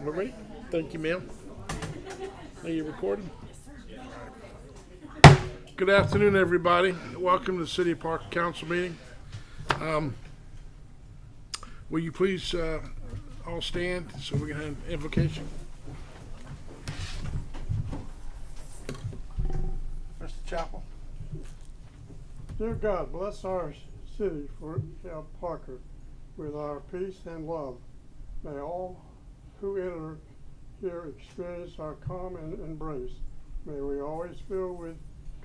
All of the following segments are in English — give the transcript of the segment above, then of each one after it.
All right. Thank you, ma'am. Are you recording? Good afternoon, everybody. Welcome to the City Park Council meeting. Will you please all stand so we can have invocation? Mr. Chapel. Dear God, bless our city for Parker with our peace and love. May all who enter here experience our calm and embrace. May we always fill with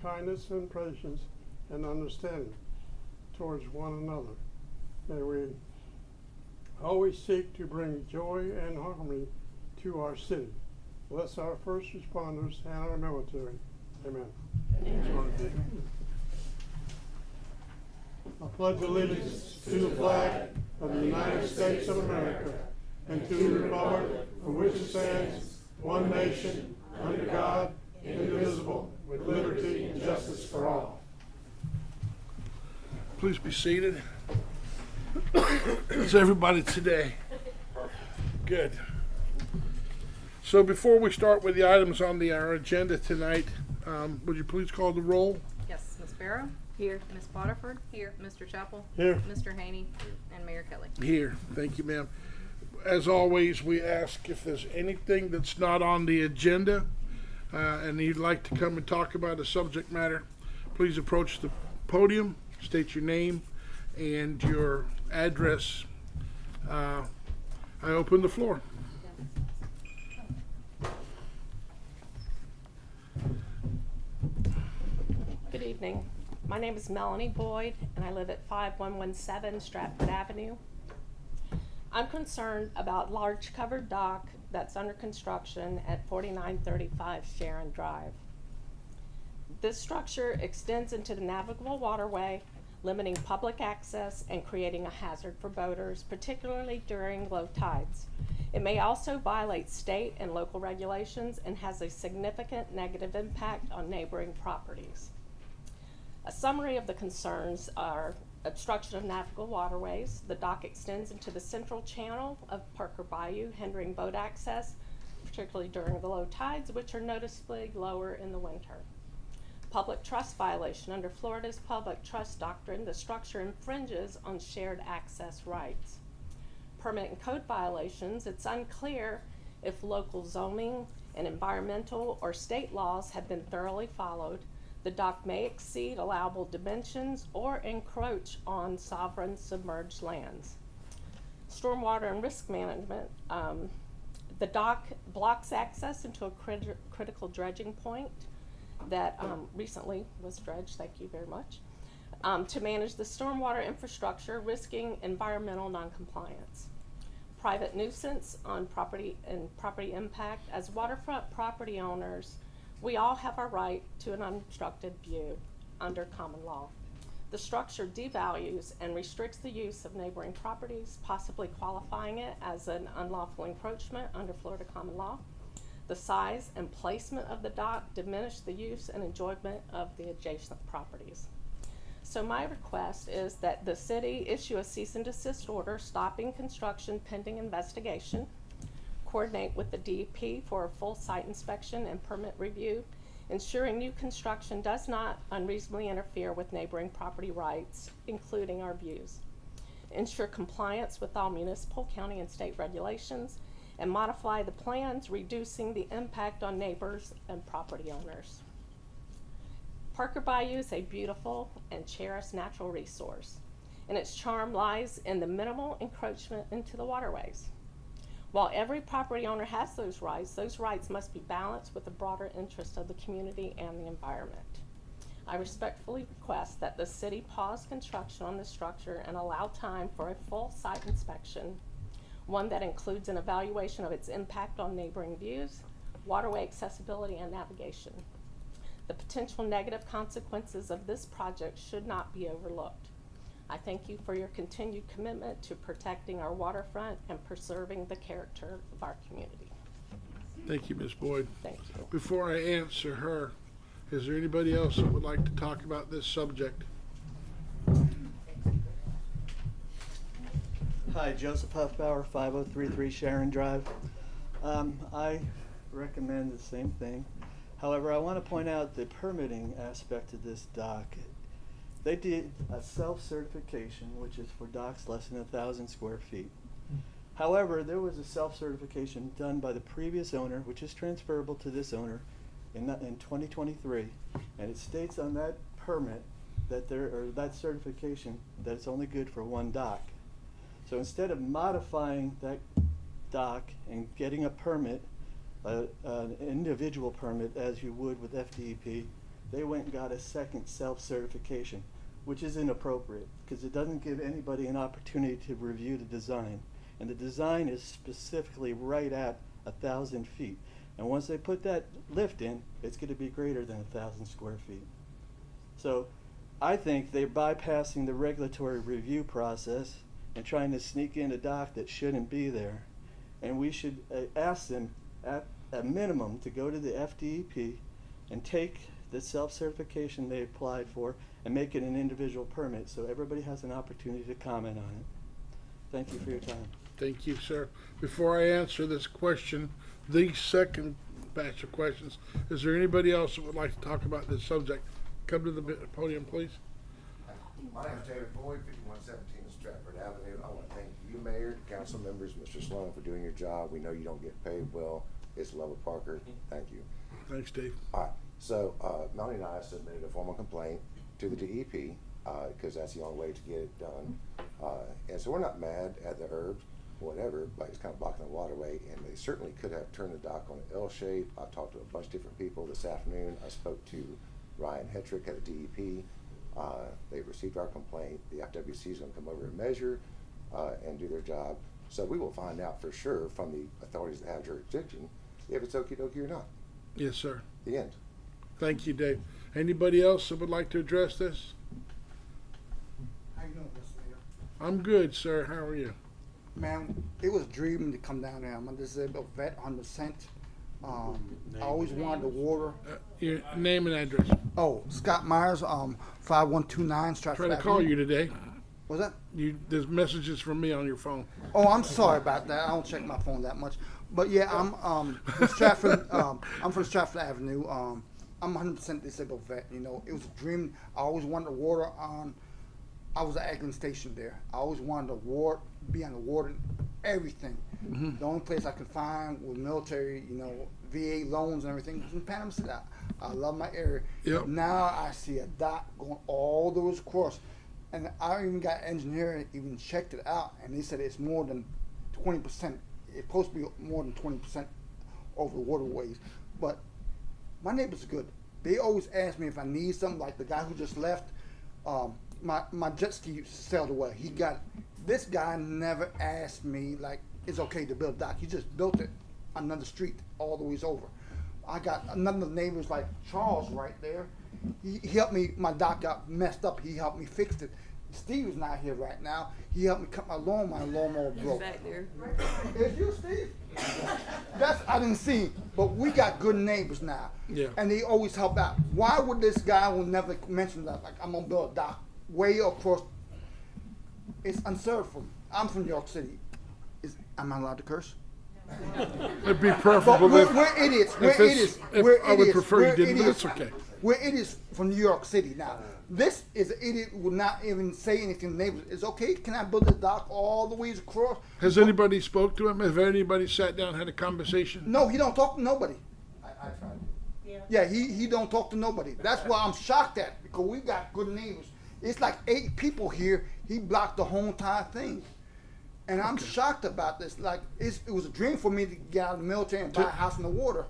kindness and patience and understanding towards one another. May we always seek to bring joy and harmony to our city. Bless our first responders and our military. Amen. I pledge allegiance to the flag of the United States of America and to the republic for which it stands, one nation, under God, indivisible, with liberty and justice for all. Please be seated. How's everybody today? Good. So before we start with the items on our agenda tonight, would you please call the roll? Yes, Ms. Barrow? Here. Ms. Waterford? Here. Mr. Chapel? Here. Mr. Haney? And Mayor Kelly? Here. Thank you, ma'am. As always, we ask if there's anything that's not on the agenda and you'd like to come and talk about a subject matter, please approach the podium, state your name and your address. I open the floor. Good evening. My name is Melanie Boyd, and I live at 5117 Stratford Avenue. I'm concerned about large covered dock that's under construction at 4935 Sharon Drive. This structure extends into the navigable waterway, limiting public access and creating a hazard for boaters, particularly during low tides. It may also violate state and local regulations and has a significant negative impact on neighboring properties. A summary of the concerns are obstruction of navigable waterways. The dock extends into the central channel of Parker Bayou, hindering boat access, particularly during the low tides, which are noticeably lower in the winter. Public trust violation. Under Florida's public trust doctrine, the structure infringes on shared access rights. Permit and code violations. It's unclear if local zoning and environmental or state laws have been thoroughly followed. The dock may exceed allowable dimensions or encroach on sovereign submerged lands. Stormwater and risk management. The dock blocks access into a critical dredging point that recently was dredged, thank you very much, to manage the stormwater infrastructure, risking environmental noncompliance. Private nuisance on property and property impact. As waterfront property owners, we all have a right to an unobstructed view under common law. The structure devalues and restricts the use of neighboring properties, possibly qualifying it as an unlawful encroachment under Florida common law. The size and placement of the dock diminish the use and enjoyment of the adjacent properties. So my request is that the city issue a cease and desist order stopping construction pending investigation, coordinate with the DEP for a full site inspection and permit review, ensuring new construction does not unreasonably interfere with neighboring property rights, including our views. Ensure compliance with all municipal, county, and state regulations, and modify the plans, reducing the impact on neighbors and property owners. Parker Bayou is a beautiful and cherished natural resource, and its charm lies in the minimal encroachment into the waterways. While every property owner has those rights must be balanced with the broader interest of the community and the environment. I respectfully request that the city pause construction on the structure and allow time for a full site inspection, one that includes an evaluation of its impact on neighboring views, waterway accessibility, and navigation. The potential negative consequences of this project should not be overlooked. I thank you for your continued commitment to protecting our waterfront and preserving the character of our community. Thank you, Ms. Boyd. Thank you. Before I answer her, is there anybody else that would like to talk about this subject? Hi, Joseph Huffbauer, 5033 Sharon Drive. I recommend the same thing. However, I want to point out the permitting aspect of this dock. They did a self-certification, which is for docks less than 1,000 square feet. However, there was a self-certification done by the previous owner, which is transferable to this owner in 2023, and it states on that permit that that certification that it's only good for one dock. So instead of modifying that dock and getting a permit, an individual permit as you would with FDEP, they went and got a second self-certification, which is inappropriate because it doesn't give anybody an opportunity to review the design. And the design is specifically right at 1,000 feet. And once they put that lift in, it's going to be greater than 1,000 square feet. So I think they're bypassing the regulatory review process and trying to sneak in a dock that shouldn't be there. And we should ask them at a minimum to go to the FDEP and take the self-certification they applied for and make it an individual permit so everybody has an opportunity to comment on it. Thank you for your time. Thank you, sir. Before I answer this question, the second batch of questions, is there anybody else that would like to talk about this subject? Come to the podium, please. My name is David Boyd, 5117 Stratford Avenue. I want to thank you, Mayor, council members, Mr. Sloan, for doing your job. We know you don't get paid well. It's Lovell Parker. Thank you. Thanks, Dave. All right. So Melanie and I submitted a formal complaint to the DEP because that's the only way to get it done. And so we're not mad at the herbs, whatever, but it's kind of blocking the waterway. And they certainly could have turned the dock on an L shape. I talked to a bunch of different people this afternoon. I spoke to Ryan Hetrick at the DEP. They received our complaint. The FWC is going to come over and measure and do their job. So we will find out for sure from the authorities that have jurisdiction if it's okie dokie or not. Yes, sir. The end. Thank you, Dave. Anybody else that would like to address this? How you doing, Mr. Mayor? I'm good, sir. How are you? Man, it was a dream to come down there. I'm a disabled vet, 100%. I always wanted the water. Your name and address. Oh, Scott Myers, 5129 Stratford Trying to Avenue. call you today. What's that? There's messages from me on your phone. Oh, I'm sorry about that. I don't check my phone that much. But yeah, I'm from Stratford. I'm from Stratford Avenue. I'm 100% disabled vet. You know, it was a dream. I always wanted the water on. I was at Eglinton Station there. I always wanted the water, be on the water, everything. Mm-hmm. The only place I could find with military, you know, VA loans and everything was in Panama City. I love my area. Yep. Now I see a dock going all the way across. And I even got an engineer even checked it out, and they said it's more than 20%. It's supposed to be more than 20% over the waterways. But my neighbors are good. They always ask me if I need something, like the guy who just left. My jet ski sailed away. This guy never asked me, like, it's okay to build a dock. He just built it on another street all the ways over. I got another neighbor's like Charles right there. He helped me, my dock got messed up. He helped me fix it. Steve's not here right now. He helped me cut my lawnmower broke. Back there. Is you, Steve? I didn't see him, but we got good neighbors now. Yeah. And they always help out. Why would this guy will never mention that, like, I'm gonna build a dock way across? It's unserved for me. I'm from New York City. Am I allowed to curse? It'd be But preferable we're idiots. We're idiots. We're I would idiots. prefer We're you didn't, but idiots. it's okay. We're idiots from New York City now. This is an idiot who would not even say anything to neighbors. It's okay. Can I build a dock all the ways across? Has anybody spoke to him? Have anybody sat down and had a conversation? No, he don't talk to nobody. I tried. Yeah, he don't talk to nobody. That's why I'm shocked at, because we got good neighbors. It's like 8 people here. He blocked the whole entire thing. And I'm shocked about this. Like, it was a dream for me to get out of the military and buy a house in the water.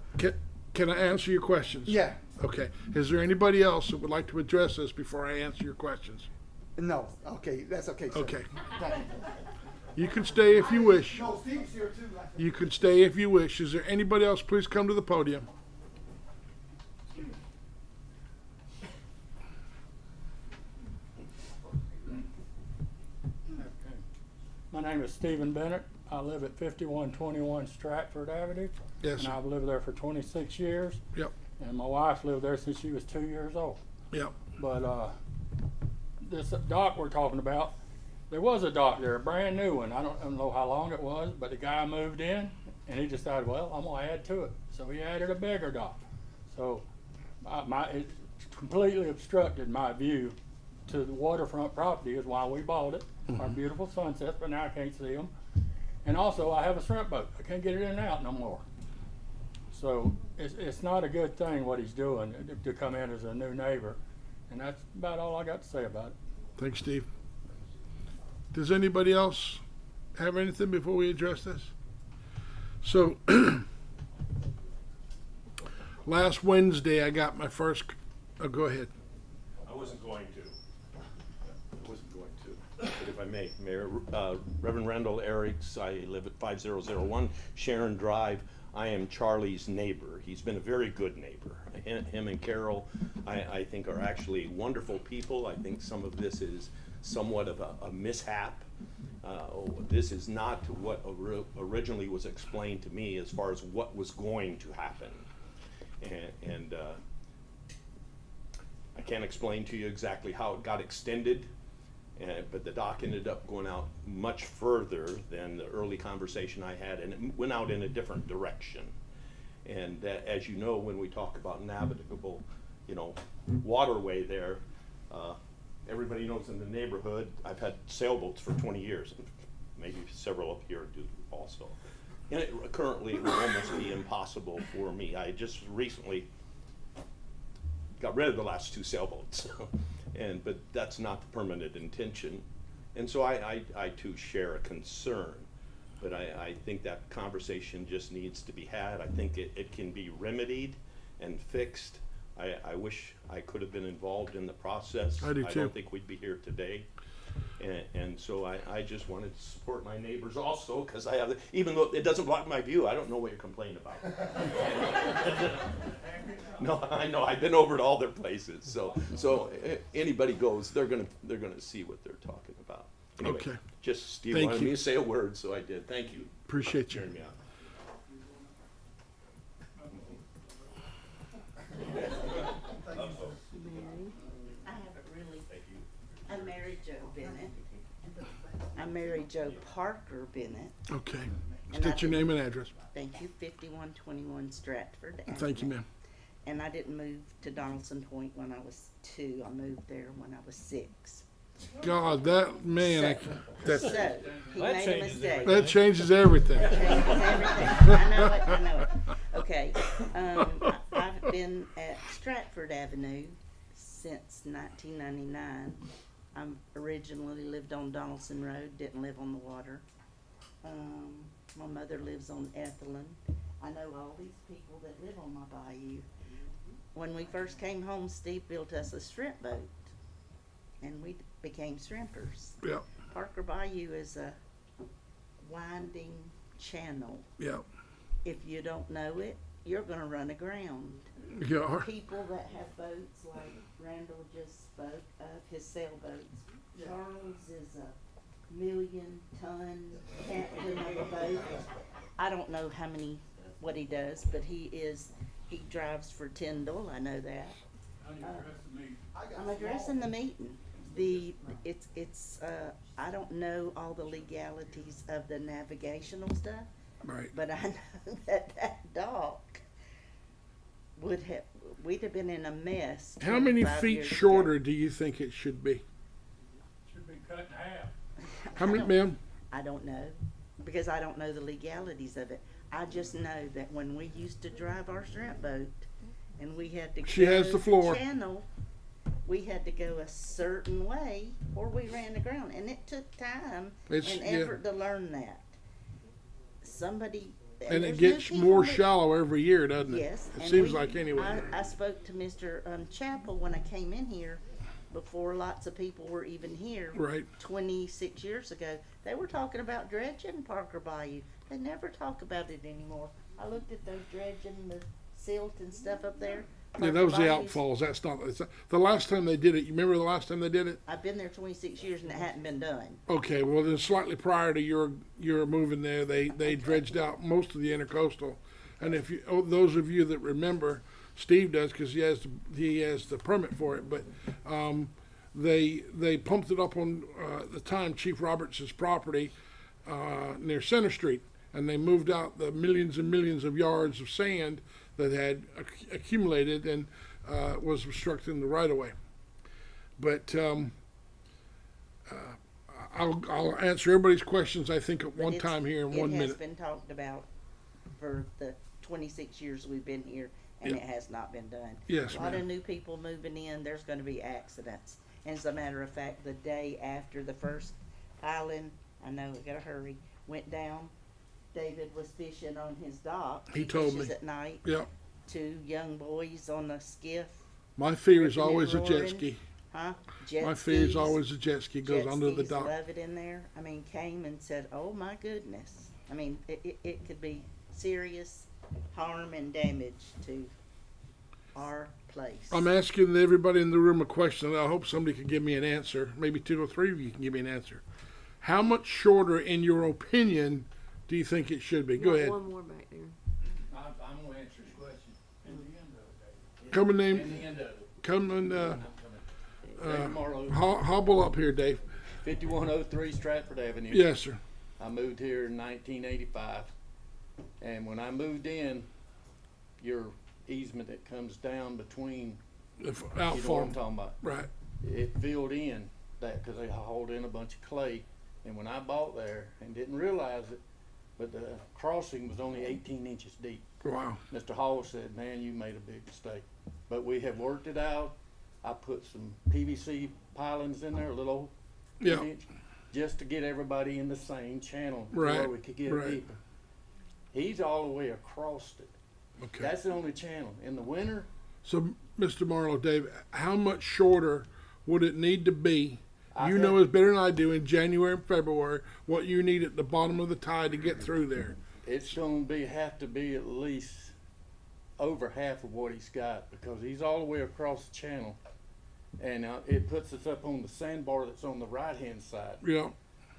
Can I answer your questions? Yeah. Okay. Is there anybody else that would like to address this before I answer your questions? No. Okay, that's okay, sir. Okay. Thank you. You can stay if you wish. No, Steve's here too. You can stay if you wish. Is there anybody else? Please come to the podium. My name is Stephen Bennett. I live at 5121 Stratford Avenue. Yes, And sir. I've lived there for 26 years. Yep. And my wife lived there since she was 2 years old. Yep. But this dock we're talking about, there was a dock there, a brand new one. I don't know how long it was, but the guy moved in And he decided, well, I'm gonna add to it. So he added a bigger dock. So it completely obstructed my view to the waterfront property is why we bought it. Our beautiful sunsets, but now I can't see them. And also I have a shrimp boat. I can't get it in and out no more. So it's not a good thing what he's doing to come in as a new neighbor. And that's about all I got to say about it. Thanks, Steve. Does anybody else have anything before we address this? So, last Wednesday I got my first, go ahead. I wasn't going to. But if I may, Mayor, Reverend Randall Eriks, I live at 5001 Sharon Drive. I am Charlie's neighbor. He's been a very good neighbor. Him and Carol, I think, are actually wonderful people. I think some of this is somewhat of a mishap. This is not what originally was explained to me as far as what was going to happen. And I can't explain to you exactly how it got extended, but the dock ended up going out much further than the early conversation I had, and it went out in a different direction. And as you know, when we talk about navigable, waterway there, everybody knows in the neighborhood, I've had sailboats for 20 years, maybe several up here do also. And currently it would almost be impossible for me. I just recently got rid of the last 2 sailboats, but that's not the permanent intention. And so I too share a concern, but I think that conversation just needs to be had. I think it can be remedied and fixed. I wish I could have been involved in the process. I do too. I don't think we'd be here today. And so I just wanted to support my neighbors also, because even though it doesn't block my view, I don't know what you're complaining about. No, I know, I've been over to all their places, so anybody goes, they're gonna see what they're talking about. Anyway, Okay. just Steve Thank wanted you. me to say a word, so I did. Thank you. Appreciate you. Hearing me out. I haven't really. I'm Mary Jo Bennett. I'm Mary Jo Parker Bennett. Okay. And State your name and address. Thank you, 5121 Stratford Avenue. Thank you, ma'am. And I didn't move to Donaldson Point when I was 2. I moved there when I was 6. God, that man, So he made a mistake. that changes everything. Changes everything. I know it. Okay. I've been at Stratford Avenue since 1999. I originally lived on Donaldson Road, didn't live on the water. My mother lives on Ethelyn. I know all these people that live on my bayou. When we first came home, Steve built us a shrimp boat, and we became shrimpers. Yeah, Parker Bayou is a winding channel. yeah, If you don't know it, you're gonna run aground. yeah. People that have boats, like Randall just spoke of his sailboats. Charles is a 1,000,000-ton captain of a boat. I don't know what he does, but he drives for Tyndall, I know that. I'm addressing the meeting. I don't know all the legalities of the navigational stuff, Right. but I know that dock we'd have been in a mess. How many 25 feet years ago. shorter do you think it should be? Should be cut in half. How many, ma'am? I don't know, because I don't know the legalities of it. I just know that when we used to drive our shrimp boat and we had to She has the floor. channel, we had to go a certain way or we ran aground, and it took time and Yeah. effort to learn that. And it there's new gets people more that- shallow every year, doesn't it? Yes. It and seems like anyway. I spoke to Mr. Chappell when I came in here before lots of people were even here. Right. 26 years ago. They were talking about dredging Parker Bayou. They never talk about it anymore. I looked at those dredging, the silt and stuff up there. Yeah, Parker that was the Bayou's- outfalls. That's not. The last time they did it. You remember the last time they did it? I've been there 26 years and it hadn't been done. Okay. Well, then slightly prior to your moving there, they dredged out most of the intercoastal. And if you, those of you that remember, Steve does because he has the permit for it. But they pumped it up on the time Chief Roberts' property near Center Street, and they moved out the millions and millions of yards of sand that had accumulated and was obstructing the right of way. But I'll answer everybody's questions, I think, at one time here in 1 It has minute. been talked about for the 26 years we've been here, and Yeah. it has not been done. Yes, A lot ma'am. of new people moving in, there's gonna be accidents. And as a matter of fact, the day after the first island, I know, we gotta hurry, went down, David was fishing on his dock. He told fishes me. at night. Yep. 2 young boys on a skiff, My fear is Ripping and always a jet roaring. ski. huh? Jet My fear is skis. always a jet ski goes Jet under the skis, dock. love it in there. I mean, came and said, "Oh my goodness!" I mean, it could be serious harm and damage to our place. I'm asking everybody in the room a question, and I hope somebody can give me an answer. Maybe 2 or 3 of you can give me an answer. How much shorter, in your opinion, do you think it should be? Go Got ahead. One more back there. I'm gonna answer his question in the end of it. Come and In name, the end of it. come and David Marlowe, hobble up here, Dave. 5103 Stratford Avenue. Yes, sir. I moved here in 1985, and when I moved in, your easement that comes down between, If you know what outfall, I'm talking about, right. it filled in that because they hauled in a bunch of clay. And when I bought there and didn't realize it, but the crossing was only 18 inches deep. Wow. Mr. Hall said, "Man, you made a big mistake." But we have worked it out. I put some PVC pilings in there, a little Yeah. inch, just to get everybody in the same channel Right, where we could get right. deeper. He's all the way across it. Okay. That's the only channel. In the winter, So, Mr. Marlowe, Dave, how much shorter would it need to be? I You had- know as better than I do in January and February what you need at the bottom of the tide to get through there. it's going to have to be at least over half of what he's got because he's all the way across the channel, and it puts us up on the sandbar that's on the right hand side. Yeah.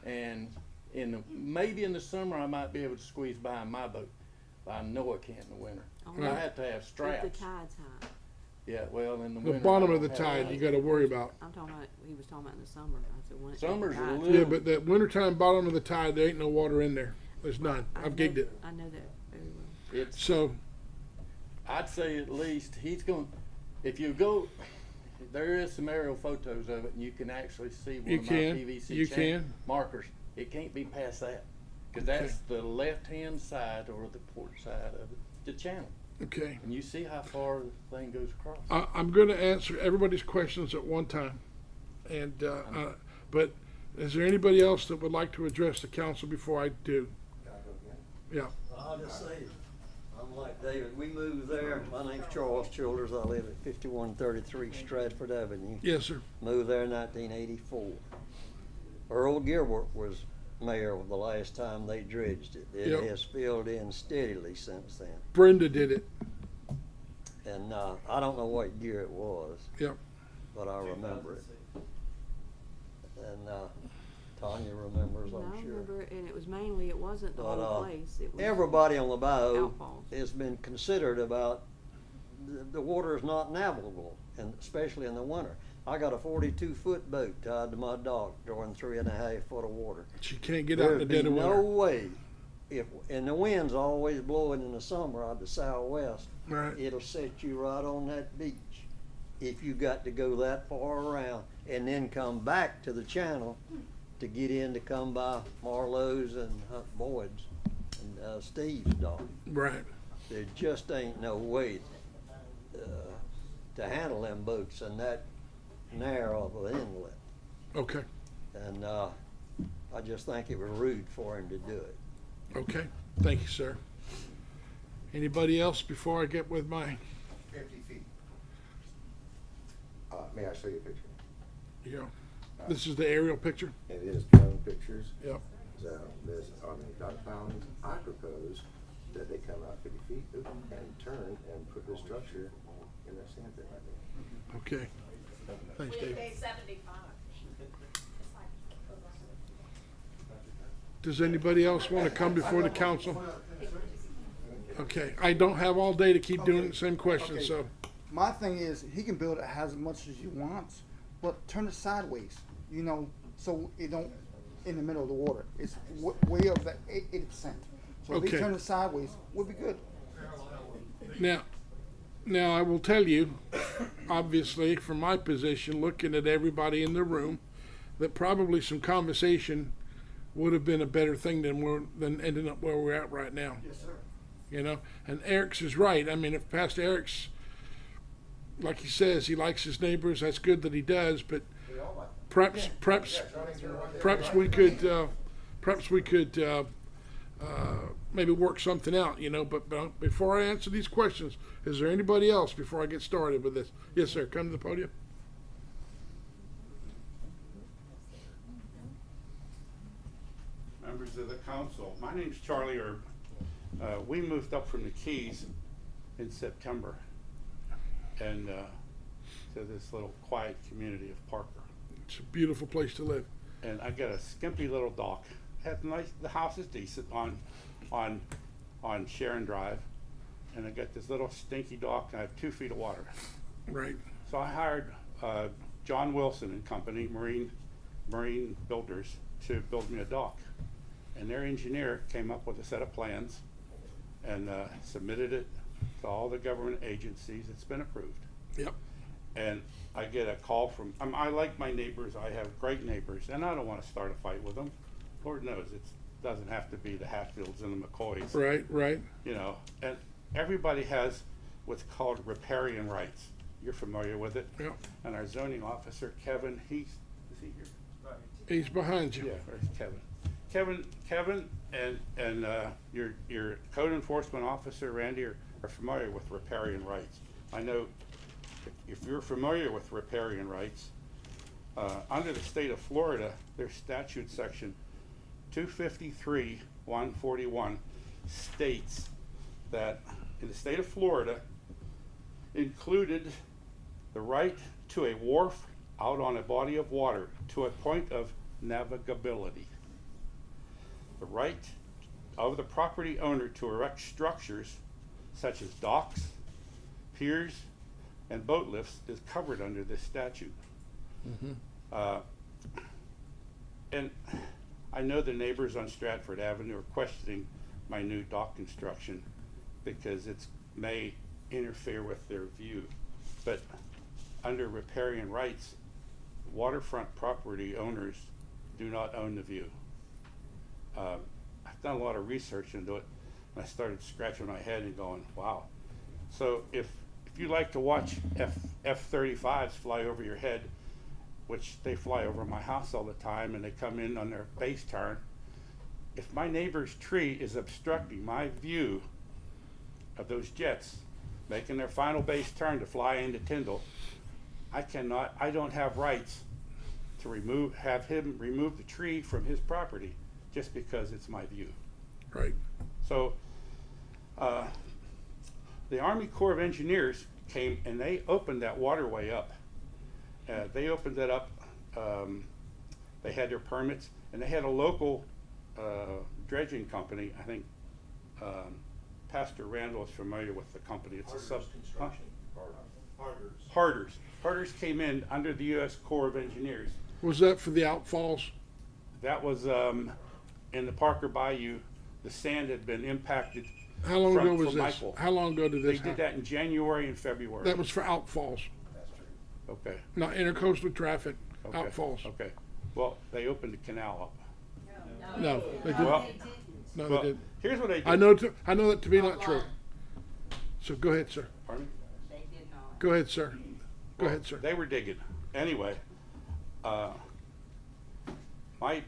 And maybe in the summer I might be able to squeeze by in my boat, but I know I can't in the winter. Oh, And I have to have If straps. the tide's high. Yeah, well, in the The winter. bottom I of the don't have tide that. you got to worry about. I'm talking about, he was talking about in the summer. I said, when it Summer's a tide's little- Yeah, but the wintertime bottom of the tide, there ain't no water in there. There's none. I I've know- gigged it. I know that very well. It's, So, I'd say at least he's going. If you go, there is some aerial photos of it, and you can actually see one You of can. my PVC You channel can. markers. It can't be past that, because that's the left-hand side or the port side of the channel, okay. and you see how far the thing goes across. I'm going to answer everybody's questions at one time. And, but is there anybody else that would like to address the council before I do? Yeah. I'll just say, I'm like David, we moved there, my name's Charles Childers, I live at 5133 Stratford Avenue. Yes, sir. Moved there in 1984. Earl Gilbert was mayor the last time they dredged it. It Yep. has filled in steadily since then. Brenda did it. And I don't know what year it was, Yep. but I remember it. And Tanya remembers, I I'm sure. remember, and it was mainly, it wasn't the But, whole place. It was Everybody on the bayou outfalls. has been considered about the water is not navigable, and especially in the winter. I got a 42-foot boat tied to my dock during 3.5 foot of water. She can't get out in the There'd dead be of no winter. way, and the wind's always blowing in the summer out the southwest. Right. It'll set you right on that beach if you got to go that far around and then come back to the channel to get in to come by Marlowe's and Boyd's and Steve's dock. Right. There just ain't no way to handle them boats in that narrow of an inlet. Okay. And I just think it was rude for him to do it. Okay. Thank you, sir. Anybody else before I get with my, 50 feet. May I show you a picture? you know, this is the aerial picture? It is drone pictures. Yep. So this, on the dock pilings, I propose that they come out 50 feet and turn and put the structure in that sand pit right there. Okay. Thanks, Dave. Does anybody else want to come before the council? Okay, I don't have all day to keep doing the same question, Okay. so, My thing is, he can build it as much as he wants, but turn it sideways, so it don't in the middle of the water. It's way over that 80%. So if he Okay. turn it sideways, we'll be good. Now I will tell you, obviously, from my position, looking at everybody in the room, that probably some conversation would have been a better thing than ending up where we're at right now. Yes, sir. You know, and Eric's is right. I mean, if Pastor Eric's, like he says, he likes his neighbors, that's good that he does, but perhaps we could maybe work something out, you know. But before I answer these questions, is there anybody else before I get started with this? Yes, sir. Come to the podium. Members of the council, my name's Charlie Erb. We moved up from the Keys in September and to this little quiet community of Parker. It's a beautiful place to live. And I got a skimpy little dock. The house is decent on Sharon Drive, and I got this little stinky dock, and I have 2 feet of water. Right. So I hired John Wilson and Company, Marine Builders, to build me a dock. And their engineer came up with a set of plans and submitted it to all the government agencies. It's been approved. Yep. And I get a call from, I like my neighbors, I have great neighbors, and I don't want to start a fight with them. Lord knows it doesn't have to be the Hatfields and the McCoys. Right, right. You know, and everybody has what's called riparian rights. You're familiar with it. Yep. And our zoning officer, Kevin, is he here? He's behind you. Yeah, there's Kevin and your code enforcement officer, Randy, are familiar with riparian rights. I know if you're familiar with riparian rights, under the state of Florida, their statute section 253-141 states that in the state of Florida included the right to a wharf out on a body of water to a point of navigability. The right of the property owner to erect structures such as docks, piers, and boat lifts is covered under this statute. And I know the neighbors on Stratford Avenue are questioning my new dock construction because it may interfere with their view. But under riparian rights, waterfront property owners do not own the view. I've done a lot of research into it, and I started scratching my head and going, wow. So if you like to watch F-35s fly over your head, which they fly over my house all the time, and they come in on their base turn, if my neighbor's tree is obstructing my view of those jets making their final base turn to fly into Tyndall, I don't have rights to have him remove the tree from his property just because it's my view. Right. So the Army Corps of Engineers came and they opened that waterway up. They opened it up. They had their permits, and they had a local dredging company. I think Pastor Randall is familiar with the company. It's Harders came in under the U.S. Corps of Engineers. Was that for the outfalls? That was in the Parker Bayou. The sand had been impacted. How long ago was from this? Michael. How long ago did this They happen? did that in January and February. That was for outfalls, Okay. not intercoastal traffic. Okay. Outfalls. Okay. Well, they opened the canal up. No, they didn't. Well, No, well, they didn't. here's what they did. I know that to be not true. So go ahead, sir. Pardon me? They did not. Go ahead, sir. Go ahead, sir. They were digging. Anyway, my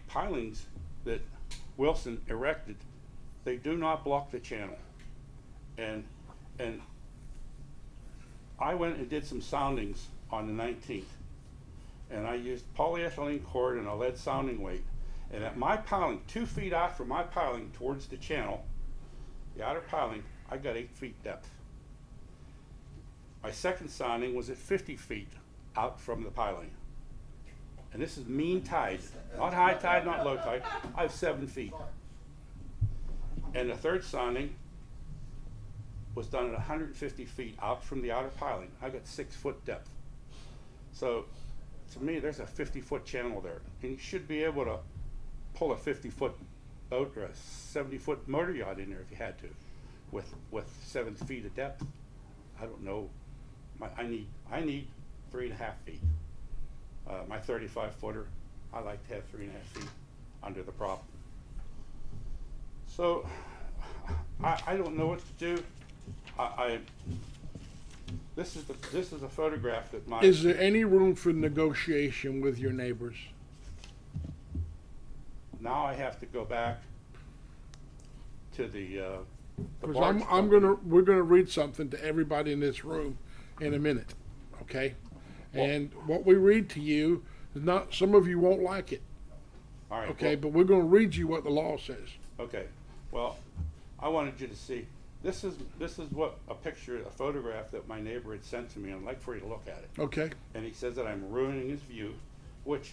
pilings that Wilson erected, they do not block the channel. And I went and did some soundings on the 19th. And I used polyethylene cord and a lead sounding weight. And at my piling, 2 feet out from my piling towards the channel, the outer piling, I got 8 feet depth. My second sounding was at 50 feet out from the piling. And this is mean tide, not high tide, not low tide. I have 7 feet. And the third sounding was done at 150 feet out from the outer piling. I got 6 foot depth. So to me, there's a 50-foot channel there. And you should be able to pull a 50-foot boat or a 70-foot motor yacht in there if you had to, with 7 feet of depth. I don't know. I need 3.5 feet. My 35-footer, I like to have 3.5 feet under the prop. So I don't know what to do. This is a photograph that my. Is there any room for negotiation with your neighbors? Now I have to go back to the Because barge we're gonna read something to everybody in this room in a minute, okay? And what we read to you is not, some of you won't like it, All right. okay? well- But we're gonna read you what the law says. Okay, well, I wanted you to see, this is what a picture, a photograph that my neighbor had sent to me, and I'd like for you to look at it. Okay? And he says that I'm ruining his view, which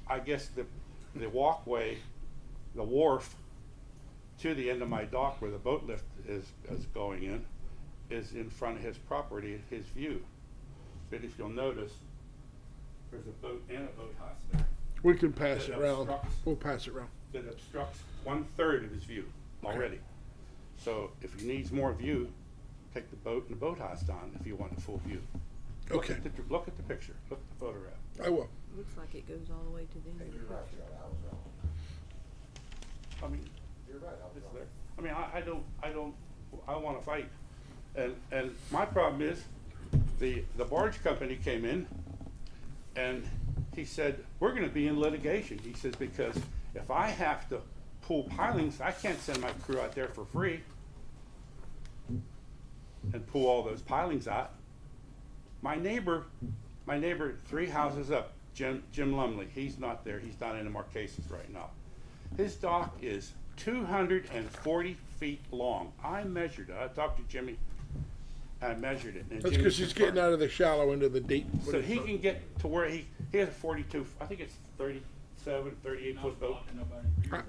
I guess the walkway, the wharf to the end of my dock where the boat lift is going in, is in front of his property, his view. But if you'll notice, there's a boat and a boathouse there We can pass it That around. obstructs. We'll pass it around. that obstructs 1/3 of his view already. So if he needs more view, take the boat and the boathouse down if you want a full view. Okay. Look at the picture, look at the photograph. I will. Looks like it goes all the way to the end of the You're right, picture. Charlie, I was wrong. I mean, You're right, I was it's wrong. there. I mean, I want to fight. And my problem is, the barge company came in and he said, we're gonna be in litigation. He says, because if I have to pull pilings, I can't send my crew out there for free and pull all those pilings out. My neighbor, 3 houses up, Jim Lumley, he's not there, he's not in the Marquesas right now. His dock is 240 feet long. I measured it, I talked to Jimmy, I measured it. and That's Jimmy because he's confirmed. getting out of the shallow into the deep. So he can get to where he has a 42, I think it's 37, 38 foot boat.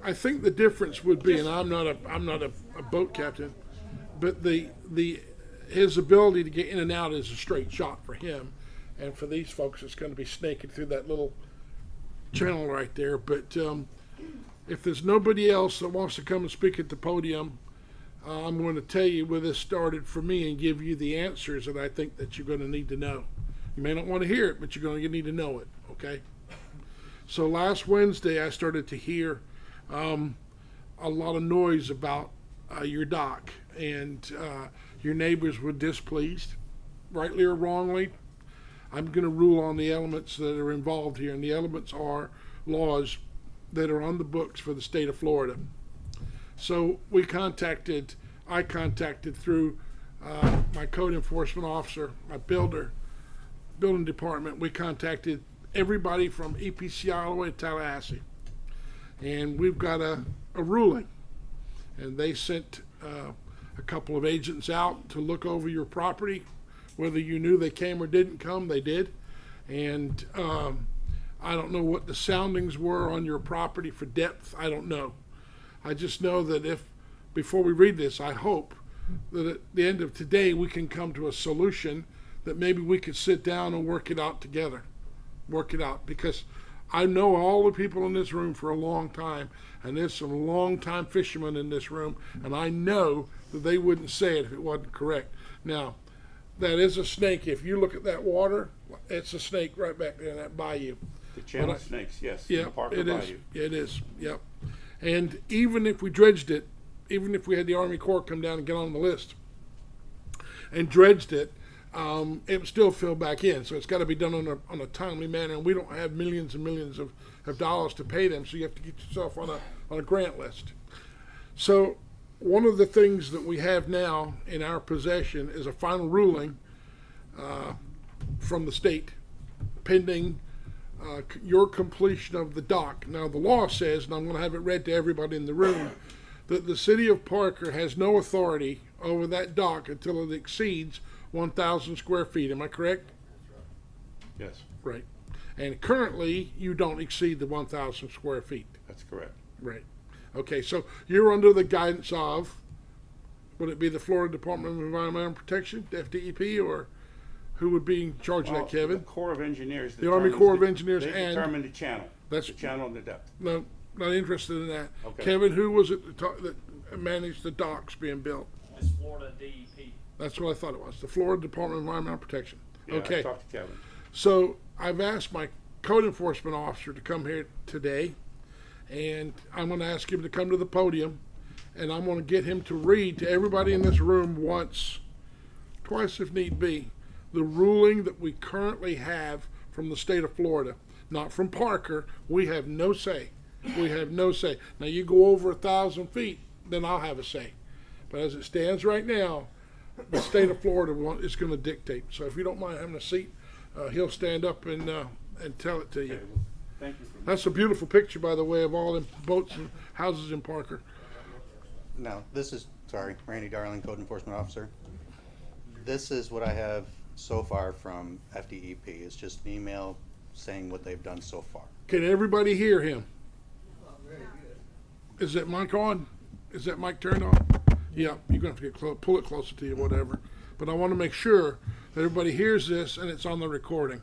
I think the difference would be, and I'm not a boat captain, but his ability to get in and out is a straight shot for him, and for these folks, it's going to be snaking through that little channel right there. But if there's nobody else that wants to come and speak at the podium, I'm going to tell you where this started for me and give you the answers that I think that you're going to need to know. You may not want to hear it, but you're going to need to know it. Okay. So last Wednesday, I started to hear a lot of noise about your dock, and your neighbors were displeased, rightly or wrongly. I'm going to rule on the elements that are involved here, and the elements are laws that are on the books for the state of Florida. So I contacted through my code enforcement officer, my building department, we contacted everybody from EPCI all the way to Tallahassee. And we've got a ruling. And they sent a couple of agents out to look over your property. Whether you knew they came or didn't come, they did. And I don't know what the soundings were on your property for depth. I don't know. I just know that before we read this, I hope that at the end of today we can come to a solution that maybe we could sit down and work it out together. Work it out, because I know all the people in this room for a long time, and there's some long-time fishermen in this room, and I know that they wouldn't say it if it wasn't correct. Now, that is a snake. If you look at that water, it's a snake right back there in that bayou. The channel snakes, yes. Yeah, the Parker it is. Bayou. It is. Yep. And even if we dredged it, even if we had the Army Corps come down and get on the list and dredged it, it would still fill back in. So it's got to be done on a timely manner, and we don't have millions and millions of dollars to pay them. So you have to get yourself on a grant list. So one of the things that we have now in our possession is a final ruling from the state pending your completion of the dock. Now the law says, and I'm going to have it read to everybody in the room, that the city of Parker has no authority over that dock until it exceeds 1,000 square feet. Am I correct? Yes, Right. And currently you don't exceed the 1,000 square feet. that's correct. Right. Okay, so you're under the guidance of, would it be the Florida Department of Environmental Protection, the FDEP, or who would be in charge of Well, that, Kevin? The Corps of Engineers. The Army determines Corps of Engineers They and- determine the channel. That's- The channel and the depth. No, not interested in that. Okay. Kevin, who was it that managed the docks being built? It's Florida DEP. That's what I thought it was, the Florida Department of Environmental Protection. Yeah, Okay. I talked to Kevin. So I've asked my code enforcement officer to come here today, and I'm going to ask him to come to the podium, and I'm going to get him to read to everybody in this room once, twice if need be, the ruling that we currently have from the state of Florida, not from Parker. We have no say. We have no say. Now you go over 1,000 feet, then I'll have a say. But as it stands right now, the state of Florida is going to dictate. So if you don't mind having a seat, he'll stand up and tell it to you. Okay, well, thank you. That's a beautiful picture, by the way, of all the boats and houses in Parker. No, this is, sorry, Randy Darling, Code Enforcement Officer. This is what I have so far from FDEP. It's just an email saying what they've done so far. Can everybody hear him? Is that mic on? Is that mic turned on? Yeah, you're going to have to pull it closer to you, whatever. But I want to make sure that everybody hears this and it's on the recording.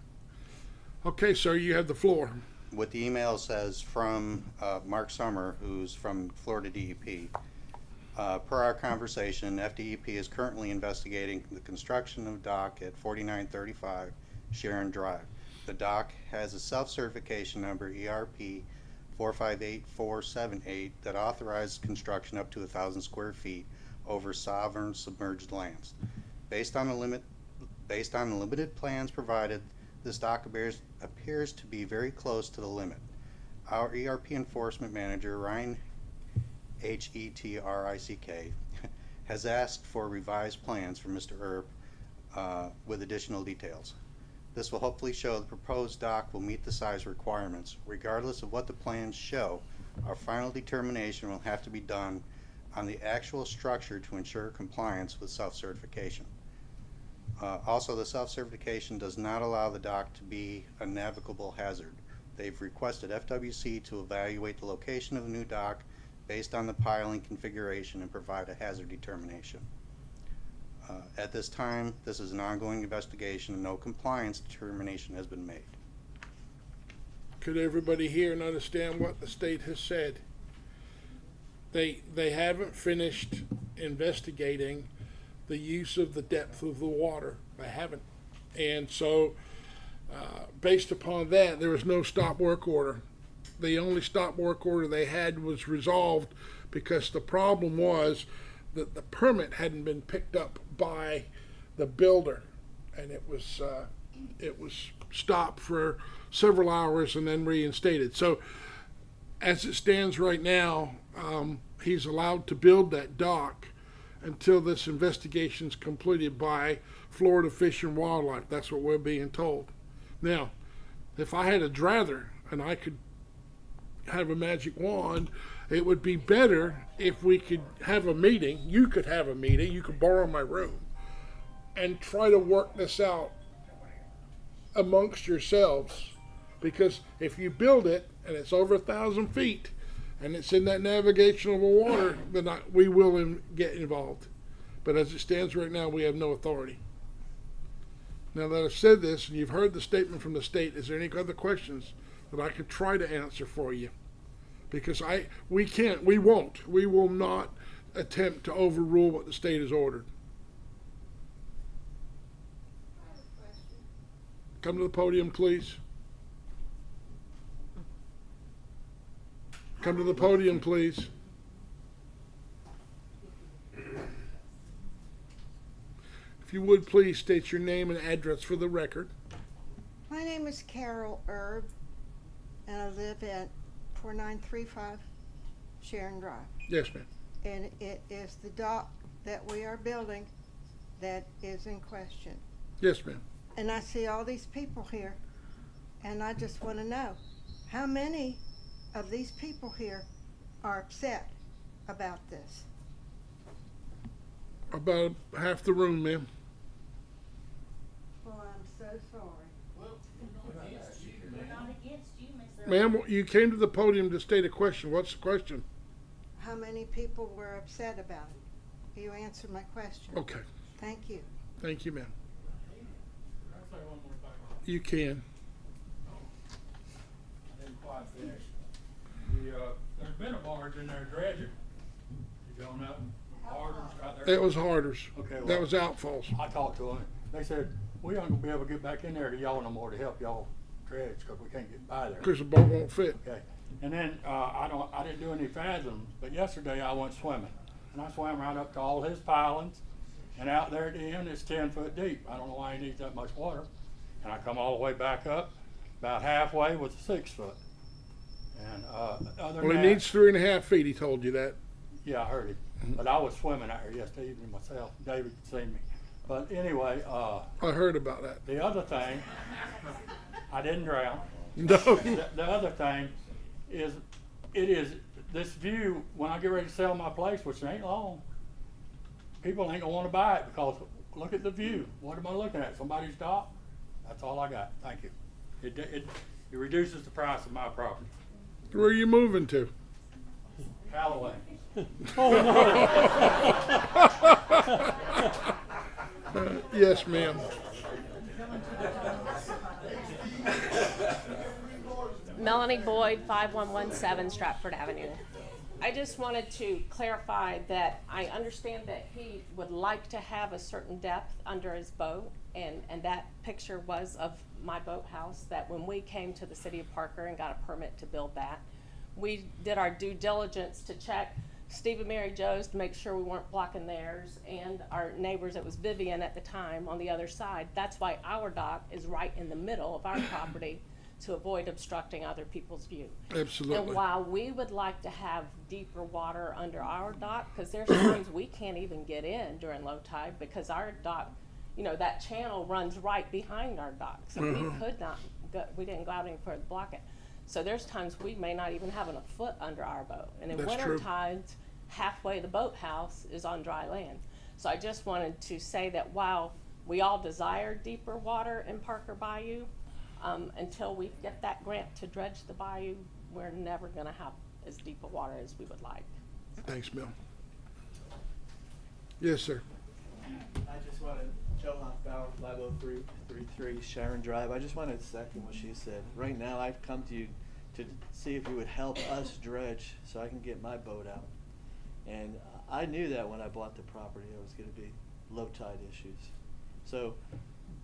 Okay, sir, you have the floor. What the email says from Mark Summer, who's from Florida DEP. Per our conversation, FDEP is currently investigating the construction of dock at 4935 Sharon Drive. The dock has a self-certification number ERP 458478 that authorizes construction up to 1,000 square feet over sovereign submerged lands. Based on the limited plans provided, this dock appears to be very close to the limit. Our ERP enforcement manager, Ryan Hetrick, has asked for revised plans from Mr. Earp with additional details. This will hopefully show the proposed dock will meet the size requirements. Regardless of what the plans show, our final determination will have to be done on the actual structure to ensure compliance with self-certification. Also, the self-certification does not allow the dock to be a navigable hazard. They've requested FWC to evaluate the location of the new dock based on the piling configuration and provide a hazard determination. At this time, this is an ongoing investigation and no compliance determination has been made. Could everybody hear and understand what the state has said? They haven't finished investigating the use of the depth of the water. They haven't. And so, based upon that, there was no stop work order. The only stop work order they had was resolved because the problem was that the permit hadn't been picked up by the builder, and it was stopped for several hours and then reinstated. So as it stands right now, he's allowed to build that dock until this investigation is completed by Florida Fish and Wildlife. That's what we're being told. Now, if I had a druther and I could have a magic wand, it would be better if we could have a meeting. You could have a meeting. You could borrow my room and try to work this out amongst yourselves. Because if you build it and it's over 1,000 feet and it's in that navigational water, then we will get involved. But as it stands right now, we have no authority. Now that I've said this and you've heard the statement from the state, is there any other questions that I could try to answer for you? Because we will not attempt to overrule what the state has ordered. Come to the podium, please. Come to the podium, please. If you would, please state your name and address for the record. My name is Carol Erb, and I live at 4935 Sharon Drive. Yes, ma'am. And it is the dock that we are building that is in question. Yes, ma'am. And I see all these people here, and I just want to know, how many of these people here are upset about this? About half the room, ma'am. Well, I'm so sorry. Ma'am, you came to the podium to state a question. What's the question? How many people were upset about it? You answered my question. Okay. Thank you. Thank you, ma'am. You can. I didn't quite finish. there's been a barge in there dredging. You don't know? Harders out there. It was Harders. Okay, That well, was Outfalls. I talked to them. They said, we aren't gonna be able to get back in there to y'all no more to help y'all dredge, cause we can't get by there. Because the boat won't fit. Okay, and then, I didn't do any fathoms, but yesterday I went swimming. And I swam right up to all his pilings, and out there at the end, it's 10 foot deep. I don't know why he needs that much water. And I come all the way back up, about halfway with a 6 foot. And, other Well, than he that, needs 3.5 feet, he told you that. yeah, I heard it. But I was swimming out here yesterday evening myself. David could see me. But anyway, I heard about that. the other thing, I didn't drown. No. The other thing is, this view, when I get ready to sell my place, which ain't long, people ain't gonna wanna buy it because look at the view. What am I looking at? Somebody's dock? That's all I got. Thank you. It reduces the price of my property. Where are you moving to? Callaway. Yes, ma'am. Melanie Boyd, 5117 Stratford Avenue. I just wanted to clarify that I understand that he would like to have a certain depth under his boat, and that picture was of my boathouse, that when we came to the city of Parker and got a permit to build that, we did our due diligence to check Steve and Mary Jo's to make sure we weren't blocking theirs, and our neighbors, it was Vivian at the time, on the other side. That's why our dock is right in the middle of our property, to avoid obstructing other people's view. Absolutely. And while we would like to have deeper water under our dock, because there's times we can't even get in during low tide because our dock, you know, that channel runs right behind our dock. So we could not, we didn't go out any further to block it. So there's times we may not even have a foot under our boat. And in That's winter true. times, halfway the boathouse is on dry land. So I just wanted to say that while we all desire deeper water in Parker Bayou, until we get that grant to dredge the bayou, we're never gonna have as deep a water as we would like. Thanks, Bill. Yes, sir. I just wanted, Joe Hoffbauer, 50333 Sharon Drive. I just wanted to second what she said. Right now, I've come to you to see if you would help us dredge so I can get my boat out. And I knew that when I bought the property, there was gonna be low tide issues. So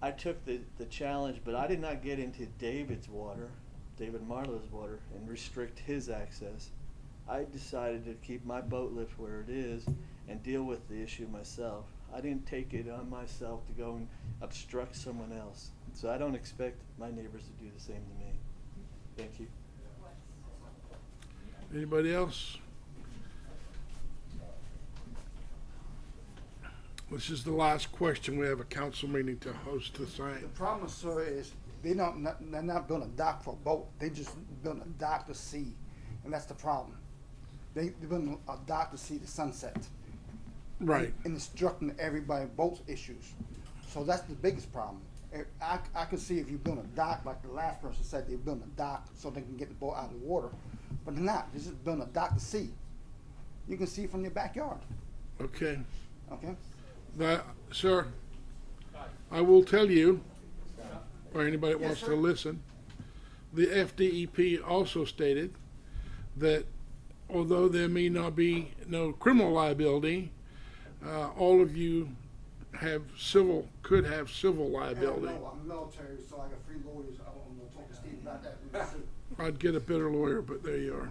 I took the challenge, but I did not get into David Marlowe's water, and restrict his access. I decided to keep my boat lift where it is and deal with the issue myself. I didn't take it on myself to go and obstruct someone else. So I don't expect my neighbors to do the same to me. Thank you. Anybody else? This is the last question. We have a council meeting to host The tonight. problem, sir, is they're not building a dock for a boat. They just building a dock to sea, and that's the problem. They're building a dock to see the sunset. Right. And obstructing everybody's boat issues. So that's the biggest problem. I could see if you build a dock, like the last person said, they're building a dock so they can get the boat out of the water. But they're not. They're just building a dock to sea. You can see from your backyard, Okay. okay? That, sir, I will tell you, or anybody that Yes, wants sir. to listen, the FDEP also stated that although there may not be no criminal liability, all of you could have civil liability. No, I'm military, so I got 3 lawyers. I don't know, talk to Steve about that. We can sue. I'd get a better lawyer, but there you are.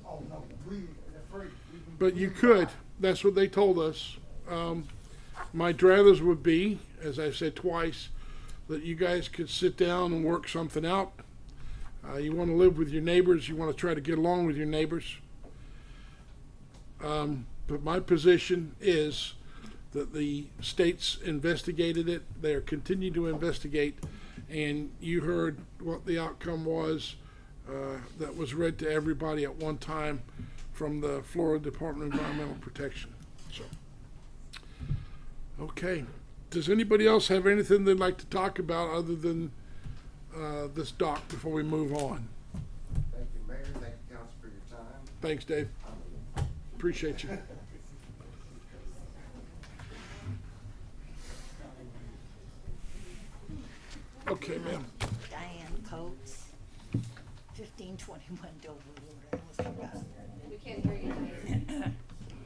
Oh, no, they're free. But you could, that's what they told us. My druthers would be, as I've said twice, that you guys could sit down and work something out. You want to live with your neighbors, you want to try to get along with your neighbors. But my position is that the state's investigated it, they are continuing to investigate, and you heard what the outcome was that was read to everybody at one time from the Florida Department of Environmental Protection. So, okay. Does anybody else have anything they'd like to talk about other than this dock before we move on? Thank you, Mayor. Thank you, Council, for your time. Thanks, Dave. Appreciate you. Okay, ma'am. Diane Coates, 1521 Dover Road. I almost forgot. We can't hear you.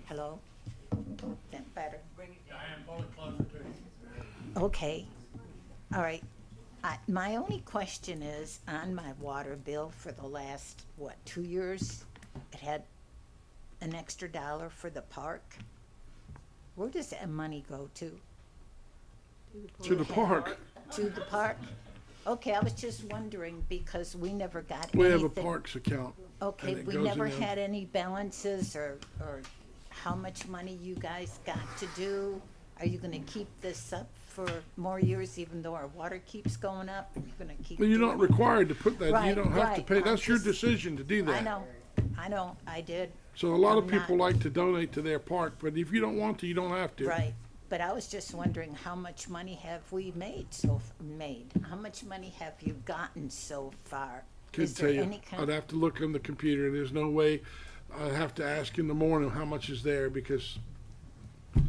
Hello? That better? Diane, pull it closer to you. Okay. All right. My only question is, on my water bill for the last, 2 years, it had an extra $1 for the park. Where does that money go to? To the park. To the park? Okay, I was just wondering because we never got We anything. have a parks account. Okay, and it we goes never in there. had any balances or how much money you guys got to do? Are you gonna keep this up for more years even though our water keeps going up? Are you gonna keep Well, you're not doing it? required to put that, you Right, don't have to right. pay, I'm that's your just- decision to do that. I know, I did. So a lot of I'm people not- like to donate to their park, but if you don't want to, you don't have to. Right, but I was just wondering how much money have we made How much money have you gotten so far? Couldn't Is tell there you. any kind I'd have to look on the computer. There's no way. I'd have to ask in the morning how much is there because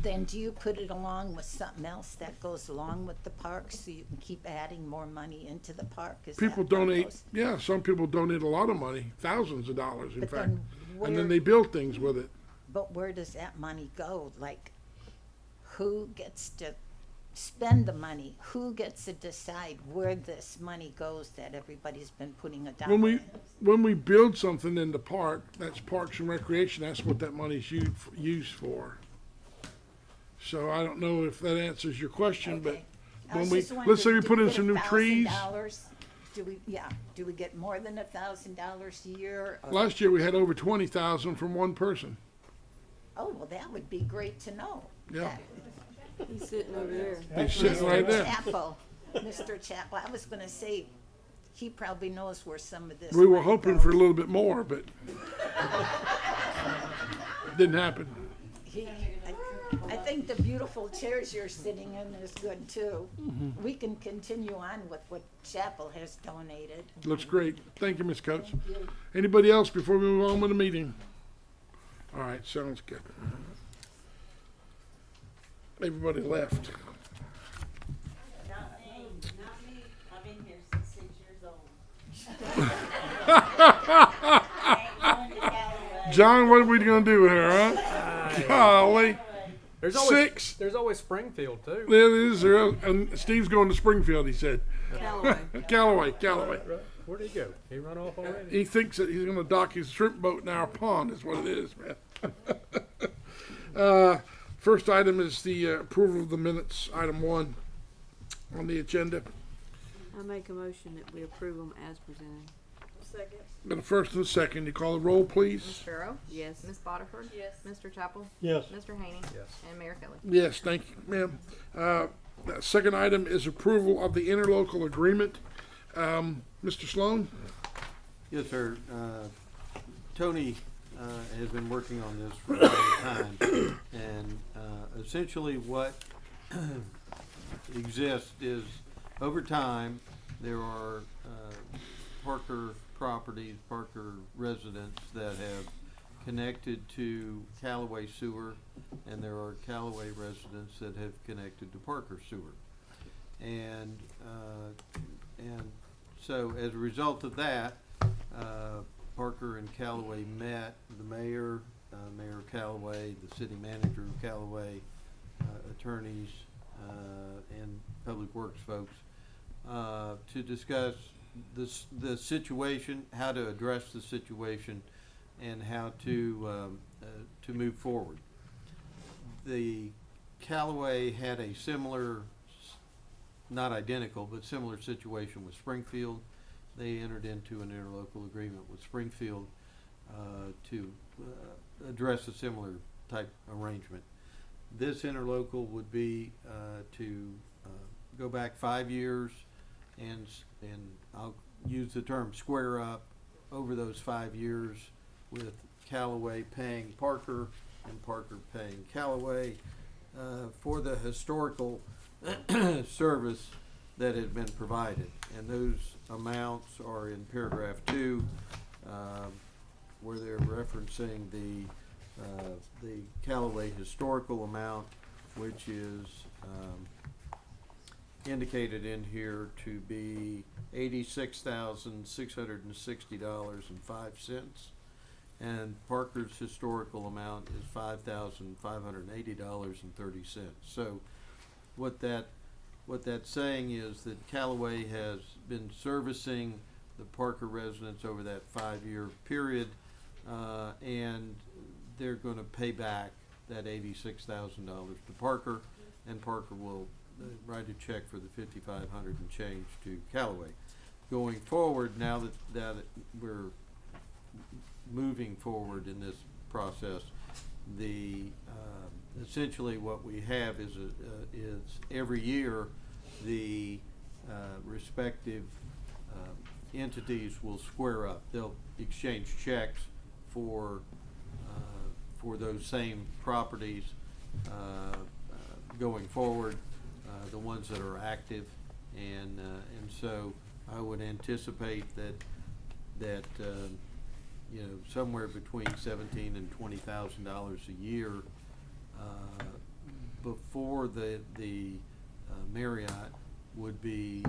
Then do you put it along with something else that goes along with the park so you can keep adding more money into the park? Is that people how it donate. goes? Yeah, some people donate a lot of money, thousands of dollars, in But fact. then And then where- they build things with it. But where does that money go? Like, who gets to spend the money? Who gets to decide where this money goes that everybody's been putting a dollar When we in? when we build something in the park, that's Parks and Recreation. That's what that money's used for. So I don't know if that answers your question, but I when was we just let's say we wondering, do put in get some new trees. $1,000? Do we get more than $1,000 a year? Or- Last year we had over 20,000 from one person. Oh, well, that would be great to know. Yeah. He's sitting over there. He's sitting right there. Mr. Chappell, I was gonna say, he probably knows where some of this. We were money hoping goes. for a little bit more, but didn't happen. I think the beautiful chairs you're sitting in is good too. Mhm. We can continue on with what Chapel has donated. Looks great. Thank you, Ms. Coates. Anybody else before we move on with the meeting? All right, sounds good. Everybody left. Not me, not me. I've been here since 6 years old. John, what are we gonna do with her, huh? Golly. There's always, Six. There's always Springfield too. There is, and Steve's going to Springfield, he said. Callaway. Callaway. Right. Where'd he go? He run off already? He thinks that he's gonna dock his shrimp boat in our pond, is what it is, man. First item is the approval of the minutes, item 1 on the agenda. I make a motion that we approve them as presented. Second. Got a first and a second. You call the roll, Ms. please. Farrow? Yes. Ms. Bodiford? Yes. Mr. Chapel? Yes. Mr. Haney? Yes. And Mayor Kelly? Yes, thank you, ma'am. That second item is approval of the interlocal agreement. Mr. Sloan? Yes, sir. Tony has been working on this for a long time, and essentially what exists is over time there are Parker properties, Parker residents that have connected to Callaway Sewer, and there are Callaway residents that have connected to Parker Sewer, and so as a result of that, Parker and Callaway met, the mayor, Mayor Callaway, the city manager of Callaway, attorneys, and public works folks, to discuss the situation, how to address the situation, and how to move forward. The Callaway had a similar, not identical, but similar situation with Springfield. They entered into an interlocal agreement with Springfield to address a similar type arrangement. This interlocal would be to go back 5 years and I'll use the term square up over those 5 years with Callaway paying Parker and Parker paying Callaway for the historical service that had been provided. And those amounts are in paragraph 2 where they're referencing the Callaway historical amount, which is indicated in here to be $86,660.05, and Parker's historical amount is $5,580.30. So what that's saying is that Callaway has been servicing the Parker residents over that 5-year period, and they're going to pay back that $86,000 to Parker, and Parker will write a check for the $5,500 and change to Callaway. Going forward, now that we're moving forward in this process, the essentially what we have is every year the respective entities will square up. They'll exchange checks for those same properties going forward, the ones that are active, and so I would anticipate that you know, somewhere between $17,000 and $20,000 a year before the Marriott would be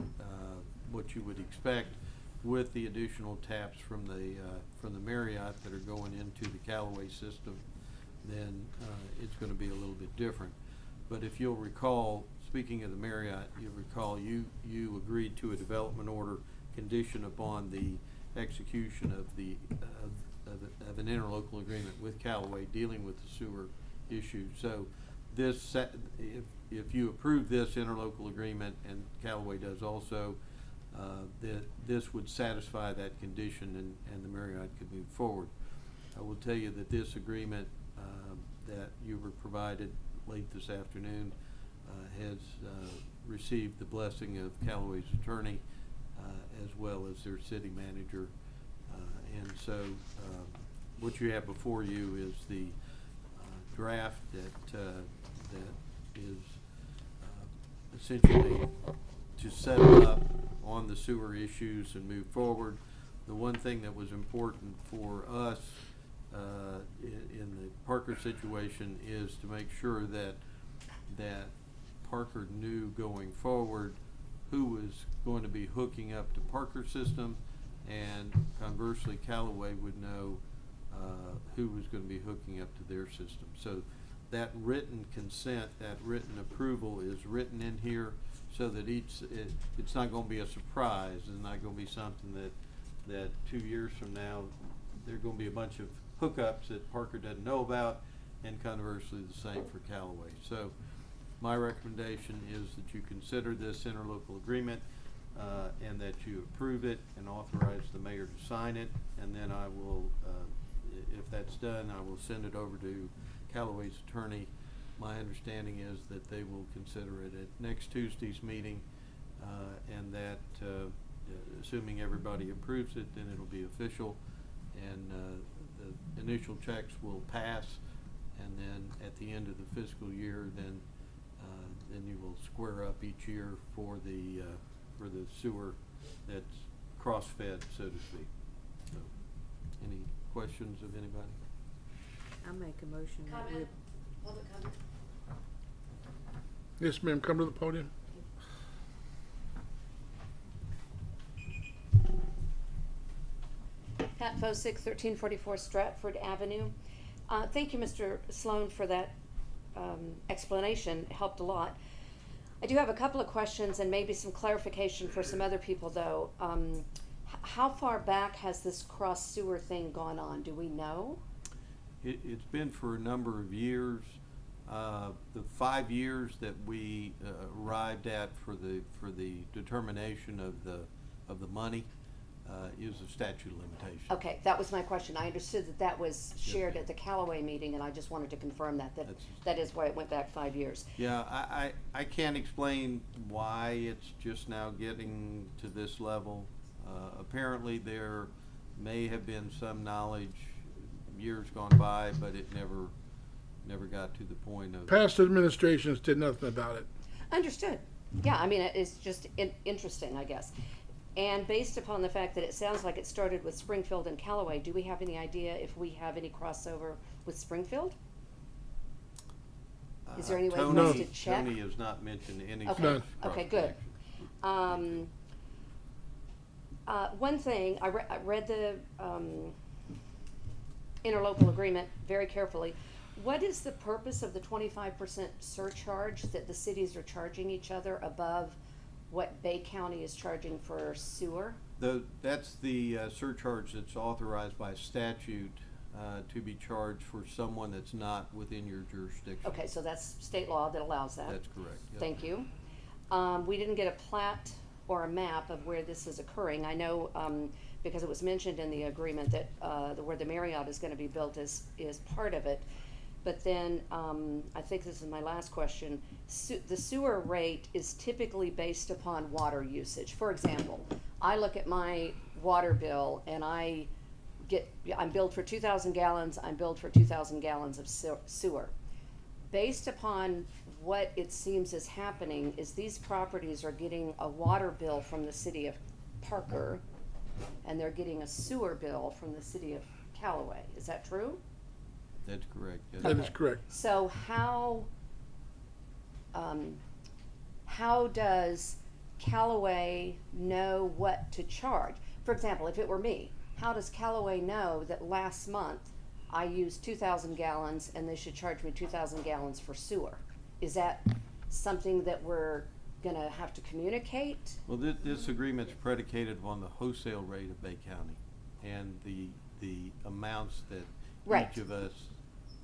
what you would expect, with the additional taps from the Marriott that are going into the Callaway system. Then it's going to be a little bit different. But if you'll recall, speaking of the Marriott, you'll recall you agreed to a development order condition upon the execution of an interlocal agreement with Callaway dealing with the sewer issue. So this, if you approve this interlocal agreement, and Callaway does also, that this would satisfy that condition, and the Marriott could move forward. I will tell you that this agreement that you were provided late this afternoon has received the blessing of Callaway's attorney as well as their city manager, and so what you have before you is the draft that is essentially to set up on the sewer issues and move forward. The one thing that was important for us in the Parker situation is to make sure that Parker knew going forward who was going to be hooking up to Parker's system, and conversely Callaway would know who was going to be hooking up to their system. So that written consent, that written approval is written in here so that it's not going to be a surprise. It's not going to be something that 2 years from now there are going to be a bunch of hookups that Parker doesn't know about, and conversely the same for Callaway. So my recommendation is that you consider this interlocal agreement and that you approve it and authorize the mayor to sign it, and then I will, if that's done, I will send it over to Callaway's attorney. My understanding is that they will consider it at next Tuesday's meeting, and that assuming everybody approves it, then it'll be official, and the initial checks will pass, and then at the end of the fiscal year, then you will square up each year for the sewer that's cross-fed, so to speak. So, any questions of anybody? I make a motion that we. Public comment? Yes, ma'am, come to the podium. Pat Fosick, 1344 Stratford Avenue. Thank you, Mr. Sloan, for that explanation. It helped a lot. I do have a couple of questions and maybe some clarification for some other people, though. How far back has this cross sewer thing gone on? Do we know? It's been for a number of years. The 5 years that we arrived at for the determination of the money is a statute of limitations. Okay, that was my question. I understood that was shared at the Callaway meeting, and I just wanted to confirm that is why it went back 5 years. Yeah, I can't explain why it's just now getting to this level. Apparently there may have been some knowledge years gone by, but it never got to the point of. Past administrations did nothing about it. Understood. Yeah, I mean, it's just interesting, I guess. And based upon the fact that it sounds like it started with Springfield and Callaway, do we have any idea if we have any crossover with Springfield? Is there any way for us to check? Tony has not mentioned any. Okay. Okay, good. One thing, I read the interlocal agreement very carefully. What is the purpose of the 25% surcharge that the cities are charging each other above what Bay County is charging for sewer? That's the surcharge that's authorized by statute to be charged for someone that's not within your jurisdiction. Okay, so that's state law that allows that. That's correct. Yep. Thank you. We didn't get a plat or a map of where this is occurring. I know, because it was mentioned in the agreement that, where the Marriott is gonna be built is part of it. But then, I think this is my last question. The sewer rate is typically based upon water usage. For example, I look at my water bill and I'm billed for 2,000 gallons, I'm billed for 2,000 gallons of sewer. Based upon what it seems is happening is these properties are getting a water bill from the city of Parker, and they're getting a sewer bill from the city of Callaway. Is that true? That's correct. Yes. That is correct. So how does Callaway know what to charge? For example, if it were me, how does Callaway know that last month I used 2,000 gallons and they should charge me 2,000 gallons for sewer? Is that something that we're gonna have to communicate? Well, this agreement's predicated on the wholesale rate of Bay County and the amounts that Right. each of us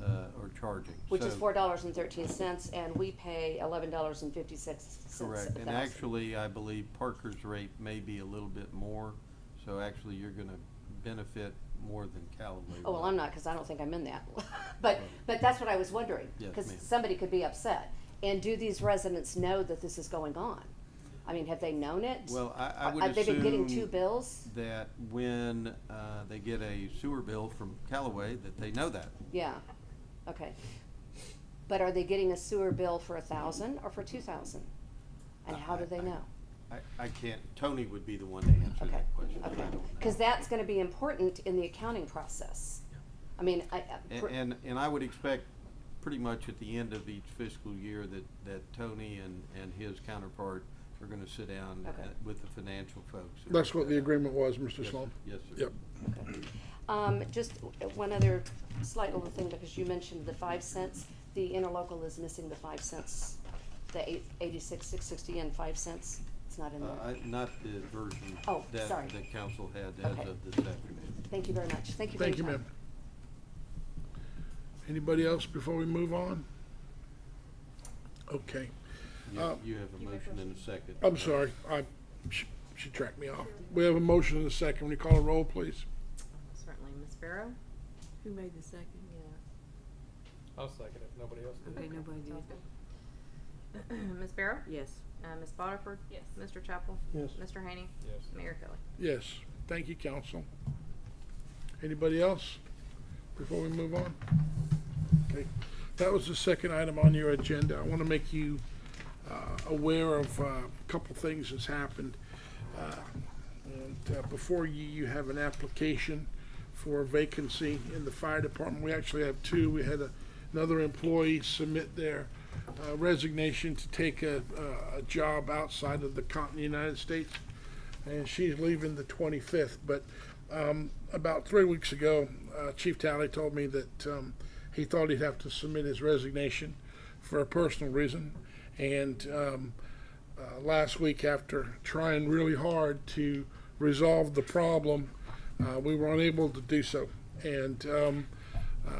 are charging. Which is So- $4.13, and we pay $11.56. Correct, and actually, I believe Parker's rate may be a little bit more, so actually you're gonna benefit more than Callaway. Oh, well, will. I'm not, because I don't think I'm in that. But that's what I was wondering, Yes, because ma'am. somebody could be upset. And do these residents know that this is going on? I mean, have they known it? Well, I would Have they been getting assume two bills? that when they get a sewer bill from Callaway, that they know that. Yeah, okay. But are they getting a sewer bill for 1,000 or for 2,000? And how do they know? I can't, Tony would be the one to answer Okay, that question. I okay. don't know. Because that's gonna be important in the accounting process. I mean, And I would expect pretty much at the end of each fiscal year that Tony and his counterpart are gonna sit down Okay. with the financial folks. That's what the agreement was, Mr. Yes, Sloan. Yes, sir. Yep. just one other slight little thing, because you mentioned the 5 cents. The interlocal is missing the 5 cents, the 86,660 and 5 cents. It's not in there. Not the version Oh, that sorry. the council had as Okay. of this afternoon. Thank you very much. Thank you for Thank your you, time. ma'am. Anybody else before we move on? Okay. You have a motion and a second. I'm sorry, she tracked me off. We have a motion and a second. Will you call a roll, please? Certainly. Ms. Barrow? Who made the second? I'll second it. Nobody else did. Okay, nobody did. Sounds good. Ms. Barrow? Yes. Ms. Botiford? Yes. Mr. Chapel? Yes. Mr. Haney? Yes. Mayor Kelly? Yes. Thank you, council. Anybody else before we move on? Okay. That was the second item on your agenda. I want to make you aware of a couple things that's happened. Before you have an application for a vacancy in the fire department. We actually have two. We had another employee submit their resignation to take a job outside of the continental United States, and she's leaving the 25th. But about 3 weeks ago, Chief Talley told me that he thought he'd have to submit his resignation for a personal reason, and last week, after trying really hard to resolve the problem, we were unable to do so. And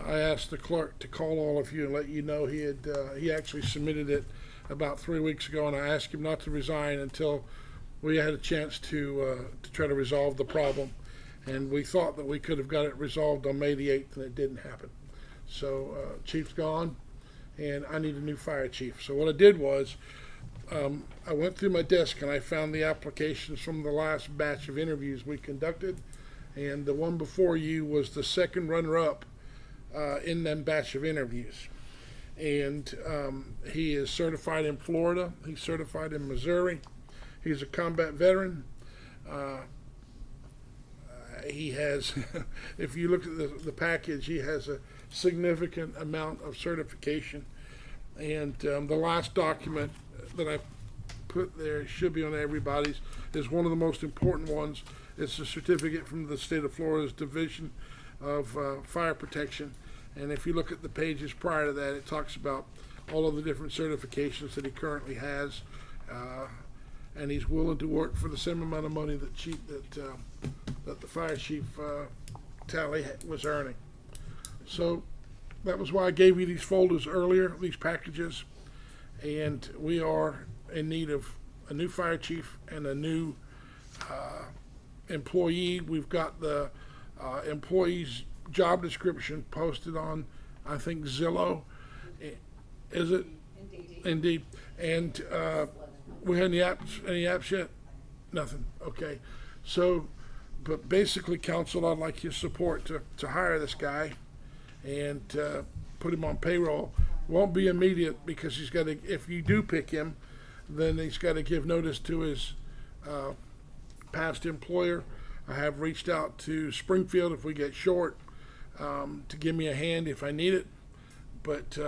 I asked the clerk to call all of you and let you know he actually submitted it about 3 weeks ago, and I asked him not to resign until we had a chance to try to resolve the problem. And we thought that we could have got it resolved on May the 8th, and it didn't happen. So Chief's gone, and I need a new fire chief. So what I did was I went through my desk and I found the applications from the last batch of interviews we conducted, and the one before you was the second runner-up in that batch of interviews. And he is certified in Florida. He's certified in Missouri. He's a combat veteran. He has, if you look at the package, he has a significant amount of certification. And the last document that I put there, should be on everybody's, is one of the most important ones. It's a certificate from the state of Florida's Division of fire protection. And if you look at the pages prior to that, it talks about all of the different certifications that he currently has. And he's willing to work for the same amount of money that the fire chief Tally was earning. So that was why I gave you these folders earlier, these packages. And we are in need of a new fire chief and a new employee. We've got the employee's job description posted on, I think, Zillow. Is it? Indeed. And we had any apps yet? Nothing. Okay. So, but basically, council, I'd like your support to hire this guy and put him on payroll. Won't be immediate because he's got to, if you do pick him, then he's got to give notice to his past employer. I have reached out to Springfield if we get short to give me a hand if I need it. But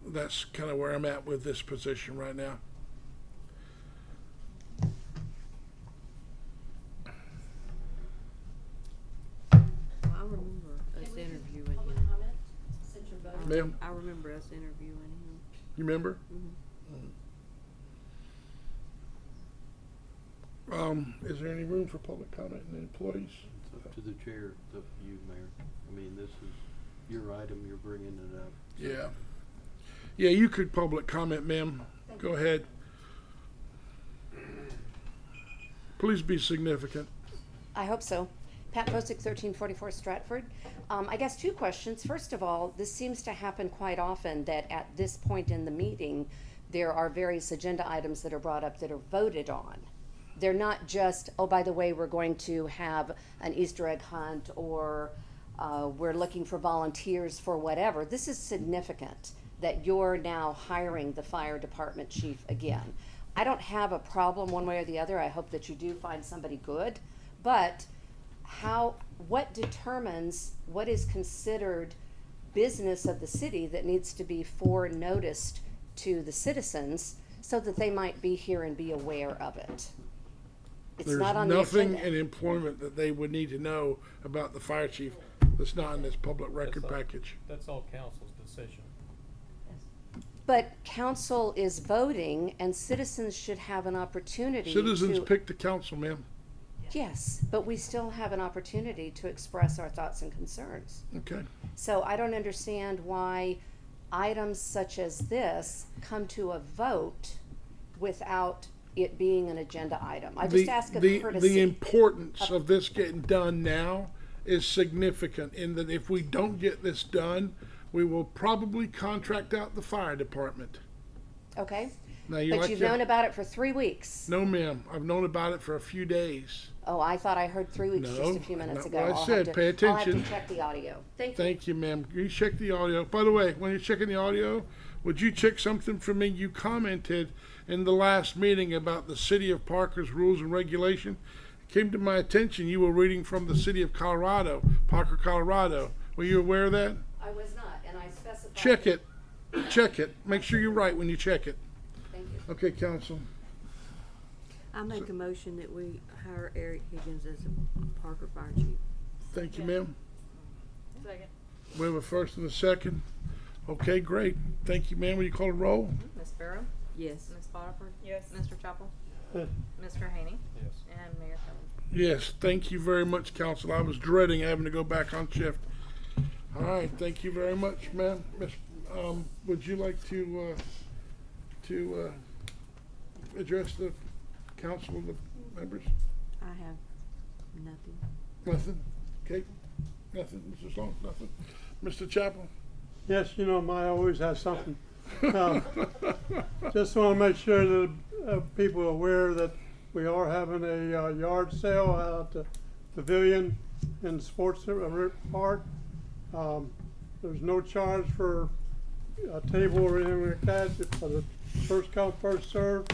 that's kind of where I'm at with this position right now. I remember us interviewing him. Ma'am? I remember us interviewing him. You remember? Is there any room for public comment and employees? It's up to the chair, it's up to you, Mayor. I mean, this is your item, you're bringing it up. Yeah. Yeah, you could public comment, ma'am. Go ahead. Please be significant. I hope so. Pat Posick, 1344 Stratford. I guess two questions. First of all, this seems to happen quite often that at this point in the meeting, there are various agenda items that are brought up that are voted on. They're not just, oh, by the way, we're going to have an Easter egg hunt or we're looking for volunteers for whatever. This is significant that you're now hiring the fire department chief again. I don't have a problem one way or the other. I hope that you do find somebody good, but what determines what is considered business of the city that needs to be noticed to the citizens so that they might be here and be aware of it? It's There's not on the nothing agenda. in employment that they would need to know about the fire chief that's not in this public record package. That's all council's decision. But council is voting and citizens should have an opportunity Citizens to. pick the council, ma'am. Yes, but we still have an opportunity to express our thoughts and concerns. Okay. So I don't understand why items such as this come to a vote without it being an agenda item. I just ask of courtesy. The importance of this getting done now is significant in that if we don't get this done, we will probably contract out the fire department. Okay. Now, But you've known about it for 3 weeks. No, ma'am. I've known about it for a few days. Oh, I thought I heard 3 weeks No, just a few minutes not ago. what I I'll said. have to, Pay I'll have attention. to check the audio. Thank you. Thank you, ma'am. You check the audio. By the way, when you're checking the audio, would you check something for me? You commented in the last meeting about the City of Parker's rules and regulation. It came to my attention you were reading from the City of Colorado, Parker, Colorado. Were you aware of that? I was not, and I specified. Check it. Check it. Make sure you're right when you check it. Thank you. Okay, council. I make a motion that we hire Eric Higgins as a Parker Fire Chief. Thank you, ma'am. Second. We have a first and a second. Okay, great. Thank you, ma'am. Will you call a roll? Ms. Barrow? Yes. Ms. Botiford? Yes. Mr. Chapel? Yes. Mr. Haney? Yes. And Mayor Kelly. Yes, thank you very much, council. I was dreading having to go back on shift. All right, thank you very much, ma'am. Miss, would you like to address the council of the members? I have nothing. Nothing? Okay, nothing. Mr. Sloan, nothing. Mr. Chapel? Yes, you know, I always have something. Just want to make sure that people are aware that we are having a yard sale out at the pavilion in Sports Park. There's no charge for a table or anything like that. It's for the first come, first serve.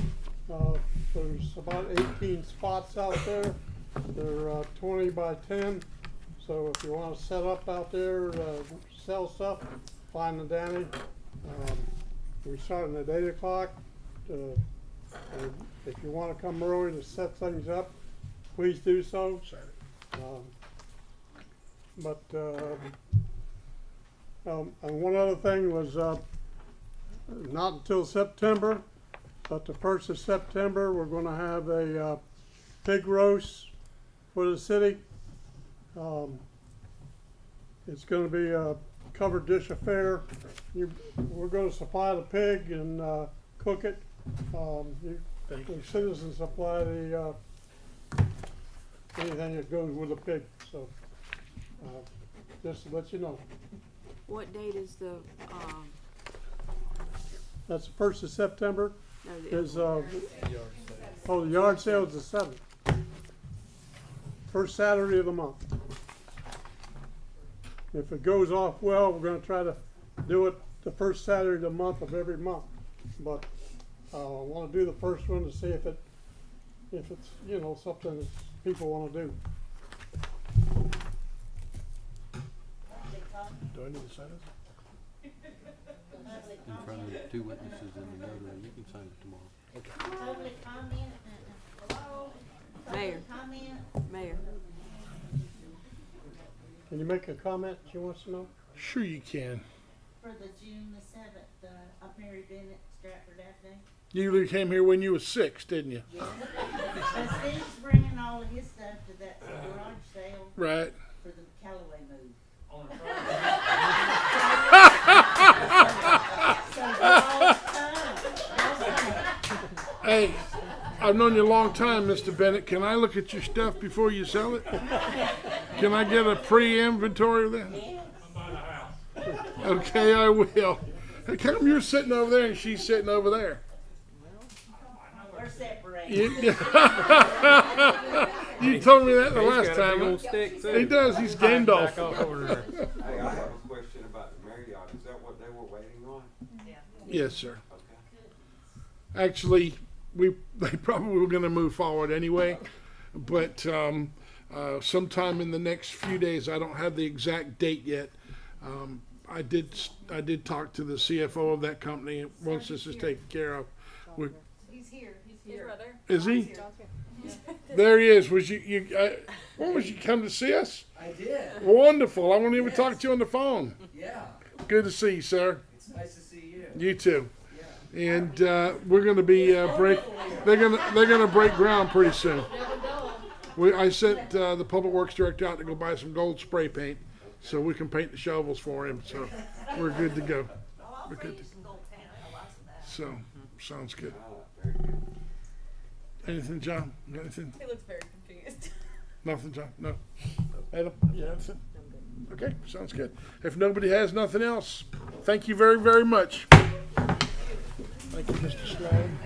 There's about 18 spots out there. They're 20 by 10. So if you want to set up out there, sell stuff, find the Danny. We're starting at 8 o'clock. And if you want to come early to set things up, please do so. but, and one other thing was, not until September, but the 1st of September, we're gonna have a, pig roast for the city. It's gonna be a covered dish affair. We're gonna supply the pig and, cook it. The citizens supply the, anything that goes with a pig, so, just to let you know. What date is the, That's the 1st of September, no, the is, the yard sale is the 7th. First Saturday of the month. If it goes off well, we're gonna try to do it the first Saturday of the month of every month. But, I wanna do the first one to see if it's, you know, something that people wanna do. Do I need to sign this? In front of the two witnesses and the notary, you can sign it tomorrow. Public comment, Mayor. comment. Mayor. Can you make a comment she wants to know? Sure you can. For the June the 7th, up Mary Bennett, Stratford Avenue. You came here when you was 6, didn't you? Yes. So Steve's bringing all of his stuff to that garage sale. Right. For the Callaway move. On a Hey, I've known you a long time, Mr. Bennett. Can I look at your stuff before you sell it? Can I get a pre-inventory of that? Okay, I will. Hey, how come you're sitting over there and she's sitting over there? We're separated. You told me that the last He's got a time. big old stick, too. He does. He's Gandalf. Back off over there. Hey, I have a question about the Marriott. Is that what they were waiting on? Yes, sir. Okay. Actually, they probably were going to move forward anyway, but sometime in the next few days, I don't have the exact date yet. I did talk to the CFO of that company. Once this is taken care of, He's here. He's here. Brother. is he? There he is. Was what was you come to see us? I did. Wonderful. I won't even talk to you on the phone. Yeah. Good to see you, sir. It's nice to see you. You too. And we're going to be They're gonna break ground pretty soon. I sent the public works director out to go buy some gold spray paint, so we can paint the shovels for him. So we're good to go. We're good to go. So sounds good. Anything, John? You got anything? He looks very confused. Nothing, John? No. Adam? Yeah, anything? Okay, sounds good. If nobody has nothing else, thank you very, very much. Thank you, Mr. Sloan.